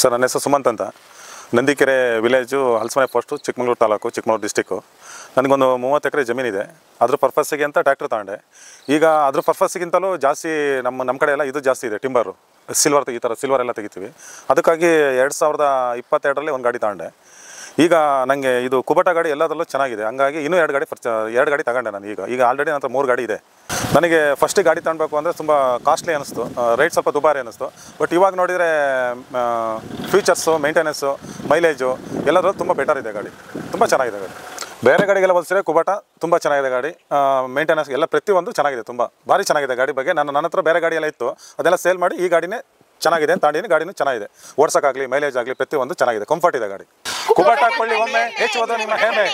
Sir ನನ್ನ ಹೆಸರು ಸುಮಂತ್ ಅಂತ, Nandikere village, Halasamane post, Chikkamagaluru taluk, Chikkamagaluru district. ನನಗೊಂದು 30 ಎಕರೆ ಜಮೀನಿದೆ. ಅದ್ರ ಪರ್ಪಸ್ಸಿಗೆ ಅಂತ ಟ್ರ್ಯಾಕ್ಟರ್ ತಗೊಂಡೆ. ಈಗ ಅದ್ರ ಪರ್ಪಸ್ಸಿಗಿಂತಲೂ ಜಾಸ್ತಿ ನಮ್ಮ ಕಡೆ ಎಲ್ಲ ಇದು ಜಾಸ್ತಿ ಇದೆ, ಟಿಂಬರು, ಸಿಲ್ವರ್, ಈ ಥರ ಸಿಲ್ವರ್ ಎಲ್ಲ ತೆಗಿತೀವಿ. ಅದಕ್ಕಾಗಿ 2022ರಲ್ಲಿ ಒಂದು ಗಾಡಿ ತಗೊಂಡೆ. ಈಗ ನನಗೆ ಇದು ಕುಬಟ ಗಾಡಿ ಎಲ್ಲದರಲ್ಲೂ ಚೆನ್ನಾಗಿದೆ, ಹಂಗಾಗಿ ಇನ್ನೂ 2 ಗಾಡಿ ತಗೊಂಡೆ ನಾನು. ಈಗ ಆಲ್ರೆಡಿ ನನ್ನ ಹತ್ರ 3 ಗಾಡಿ ಇದೆ. ನನಗೆ ಫಸ್ಟಿಗೆ ಗಾಡಿ ತಗೊಳ್ಬೇಕು ಅಂದರೆ ತುಂಬ ಕಾಸ್ಟ್ಲಿ ಅನ್ನಿಸ್ತು, ರೇಟ್ ಸ್ವಲ್ಪ ದುಬಾರಿ ಅನ್ನಿಸ್ತು. ಬಟ್ ಇವಾಗ ನೋಡಿದರೆ ಫೀಚರ್ಸು, ಮೇಂಟೆನೆನ್ಸು, ಮೈಲೇಜು ಎಲ್ಲದರಲ್ಲೂ ತುಂಬ ಬೆಟರ್ ಇದೆ ಗಾಡಿ, ತುಂಬ ಚೆನ್ನಾಗಿದೆ ಗಾಡಿ. ಬೇರೆ ಗಾಡಿಗೆಲ್ಲ ಹೋಲಿಸಿದ್ರೆ ಕುಬಟ ತುಂಬ ಚೆನ್ನಾಗಿದೆ ಗಾಡಿ. ಮೇಂಟೆನೆನ್ಸ್ ಎಲ್ಲ ಪ್ರತಿಯೊಂದು ಚೆನ್ನಾಗಿದೆ, ತುಂಬ ಭಾರಿ ಚೆನ್ನಾಗಿದೆ ಗಾಡಿ ಬಗ್ಗೆ. ನನ್ನ ಹತ್ರ ಬೇರೆ ಗಾಡಿ ಎಲ್ಲ ಇತ್ತು, ಅದೆಲ್ಲ ಸೇಲ್ ಮಾಡಿ ಈ ಗಾಡಿನೇ ಚೆನ್ನಾಗಿದೆ ಅಂತ ತಾಂಡಿನಿ. ಗಾಡಿನೂ ಚೆನ್ನಾಗಿದೆ, ಓಡ್ಸೋಕ್ಕಾಗಲಿ, ಮೈಲೇಜ್ ಆಗಲಿ ಪ್ರತಿಯೊಂದು ಚೆನ್ನಾಗಿದೆ, ಕಂಫರ್ಟ್ ಇದೆ ಗಾಡಿ. ಕುಬಟ ಕೊಳ್ಳಿ ಒಮ್ಮೆ, ಹೆಚ್ಚುವುದು ನಿಮ್ಮ ಹೆಮ್ಮೆ.